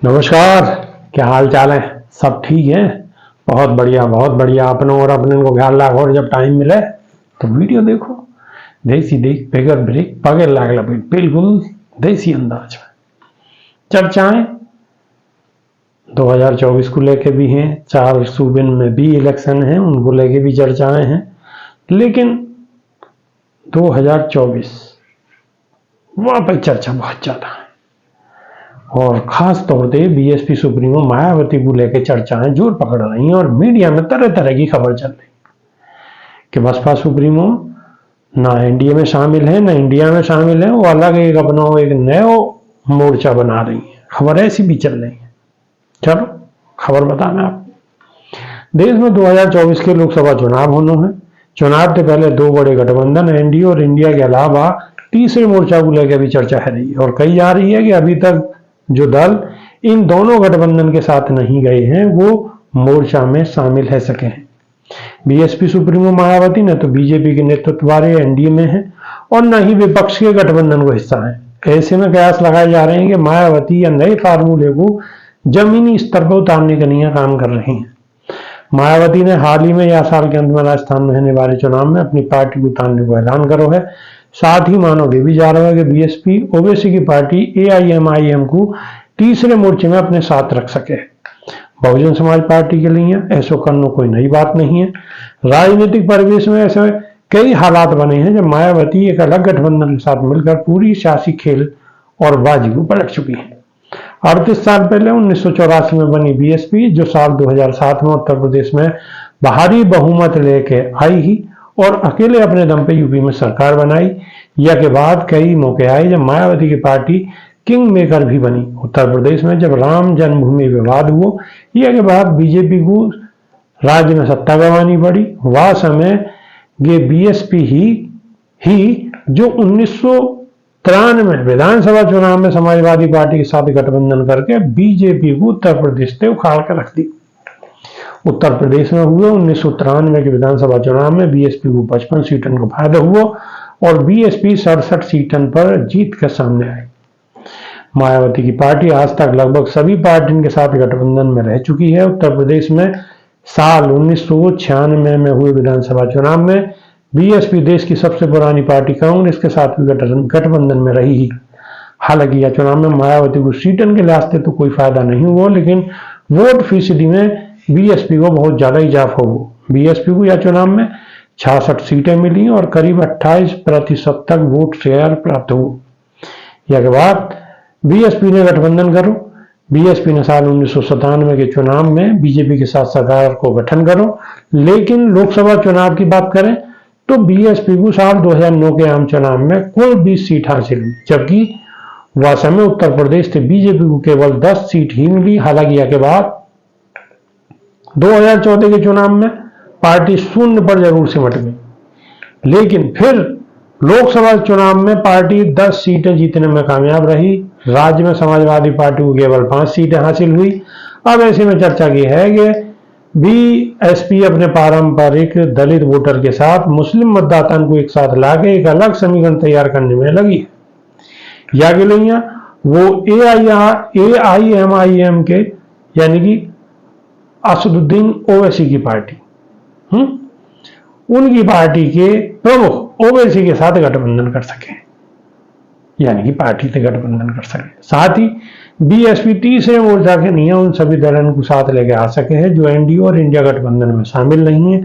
नमस्कार। क्या हाल चाल है? सब ठीक है? बहुत बढ़िया, बहुत बढ़िया। अपनों और अपने को ख्याल रखो और जब टाइम मिले तो वीडियो देखो। देसी देख बेगर ब्रेक पगे लाग लपेट, बिल्कुल देसी अंदाज में। चर्चाएं 2024 को लेके भी हैं, 4 सूबे में भी इलेक्शन हैं, उनको लेके भी चर्चाएं हैं। लेकिन 2024 वहां पर चर्चा बहुत ज्यादा है और खास तौर पे बीएसपी सुप्रीमो मायावती को लेकर चर्चाएं जोर पकड़ रही हैं और मीडिया में तरह तरह की खबर चल रही कि बसपा सुप्रीमो ना एनडीए में शामिल है ना इंडिया में शामिल है, वो अलग एक अपना एक नया मोर्चा बना रही है। खबर ऐसी भी चल रही है। चलो खबर बताना आप। देश में 2024 के लोकसभा चुनाव होने हैं। चुनाव से पहले 2 बड़े गठबंधन एनडीए और इंडिया के अलावा तीसरे मोर्चा को लेकर भी चर्चा है रही है और कही जा रही है कि अभी तक जो दल इन दोनों गठबंधन के साथ नहीं गए हैं वो मोर्चा में शामिल है सके हैं। बीएसपी सुप्रीमो मायावती न तो बीजेपी के नेतृत्व वाले एनडीए में है और न ही विपक्ष के गठबंधन का हिस्सा है। ऐसे में कयास लगाए जा रहे हैं कि मायावती या नए फार्मूले को जमीनी स्तर पर उतारने के लिए काम कर रही हैं। मायावती ने हाल ही में या साल के अंत में राजस्थान में होने वाले चुनाव में अपनी पार्टी को उतारने को ऐलान करो है। साथ ही मानो भी जा रहा है कि बीएसपी ओवैसी की पार्टी एआईएमआईएम को तीसरे मोर्चे में अपने साथ रख सके। बहुजन समाज पार्टी के लिए ऐसा करना कोई नई बात नहीं है। राजनीतिक परिवेश में ऐसे कई हालात बने हैं जब मायावती एक अलग गठबंधन के साथ मिलकर पूरी सियासी खेल और बाजी को पलट चुकी है। 38 साल पहले 1984 में बनी बीएसपी, जो साल 2007 में उत्तर प्रदेश में भारी बहुमत लेके आई ही और अकेले अपने दम पे यूपी में सरकार बनाई। यह के बाद कई मौके आए जब मायावती की पार्टी किंग मेकर भी बनी। उत्तर प्रदेश में जब राम जन्मभूमि विवाद हुआ, यह के बाद बीजेपी को राज्य में सत्ता गंवानी पड़ी। वह समय ये बीएसपी ही जो 1993 विधानसभा चुनाव में समाजवादी पार्टी के साथ गठबंधन करके बीजेपी को उत्तर प्रदेश से उखाड़ कर रख दी। उत्तर प्रदेश में हुए 1993 के विधानसभा चुनाव में बीएसपी को 55 सीटों का फायदा हुआ और बीएसपी 67 सीटों पर जीत कर सामने आई। मायावती की पार्टी आज तक लगभग सभी पार्टियों के साथ गठबंधन में रह चुकी है। उत्तर प्रदेश में साल 1996 में हुए विधानसभा चुनाव में बीएसपी देश की सबसे पुरानी पार्टी कांग्रेस के साथ भी गठबंधन में रही ही। हालांकि यह चुनाव में मायावती को सीटों के लिहाज से तो कोई फायदा नहीं हुआ, लेकिन वोट फीसदी में बीएसपी को बहुत ज्यादा इजाफा हुआ। बीएसपी को यह चुनाव में 66 सीटें मिली और करीब 28% तक वोट शेयर प्राप्त हुआ। यह के बाद बीएसपी ने गठबंधन करो। बीएसपी ने साल 1997 के चुनाव में बीजेपी के साथ सरकार को गठन करो, लेकिन लोकसभा चुनाव की बात करें तो बीएसपी को साल 2009 के आम चुनाव में कुल 20 सीट हासिल हुई, जबकि वह समय उत्तर प्रदेश से बीजेपी को केवल 10 सीट ही मिली। हालांकि यह के बाद 2014 के चुनाव में पार्टी शून्य पर जरूर सिमट गई, लेकिन फिर लोकसभा चुनाव में पार्टी 10 सीटें जीतने में कामयाब रही। राज्य में समाजवादी पार्टी को केवल 5 सीटें हासिल हुई। अब ऐसे में चर्चा की है कि बीएसपी अपने पारंपरिक दलित वोटर के साथ मुस्लिम मतदाताओं को एक साथ लाके एक अलग समीकरण तैयार करने में लगी है। या के लिए वो एआईएमआईएम के यानी कि असदुद्दीन ओवैसी की पार्टी उनकी पार्टी के प्रमुख ओवैसी के साथ गठबंधन कर सके, यानी कि पार्टी से गठबंधन कर सके। साथ ही बीएसपी तीसरे मोर्चा के नियम उन सभी दलों को साथ लेके आ सके हैं जो एनडीए और इंडिया गठबंधन में शामिल नहीं है।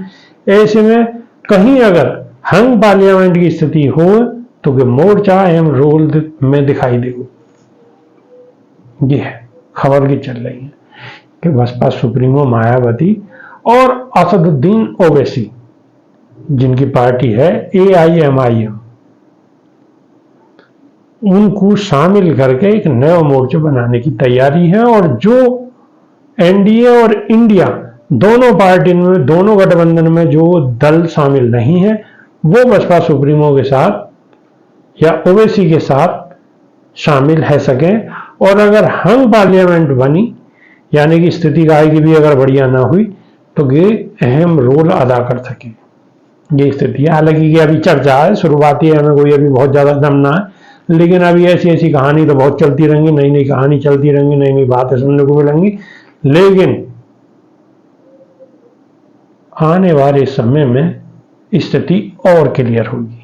ऐसे में कहीं अगर हंग पार्लियामेंट की स्थिति हो तो मोर्चा अहम रोल में दिखाई देगा। यह है खबर की चल रही है कि बसपा सुप्रीमो मायावती और असदुद्दीन ओवैसी, जिनकी पार्टी है एआईएमआईएम, उनको शामिल करके एक नया मोर्चा बनाने की तैयारी है। और जो एनडीए और इंडिया दोनों पार्टी में, दोनों गठबंधन में जो दल शामिल नहीं है, वो बसपा सुप्रीमो के साथ या ओवैसी के साथ शामिल है सके। और अगर हंग पार्लियामेंट बनी, यानी कि स्थिति गाय की भी अगर बढ़िया ना हुई, तो ये अहम रोल अदा कर सके। ये स्थिति है। हालांकि ये अभी चर्चा है, शुरुआती है, हमें कोई अभी बहुत ज्यादा दम ना है, लेकिन अभी ऐसी ऐसी कहानी तो बहुत चलती रहेंगी, नई नई कहानी चलती रहेंगी, नई नई बातें सुनने को मिलेंगी। लेकिन आने वाले समय में स्थिति और क्लियर होगी।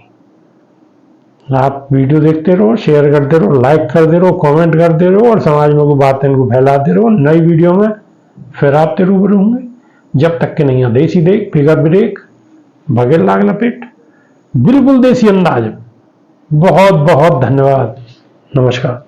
आप वीडियो देखते रहो, शेयर करते रहो, लाइक करते रहो, कमेंट करते रहो और समाज में को बातें को फैलाते रहो। नई वीडियो में फिर आपसे रूबरू होंगे। जब तक के नहीं देसी देख फिगर ब्रेक भगेल लाग लपेट, बिल्कुल देसी अंदाज। बहुत बहुत धन्यवाद। नमस्कार।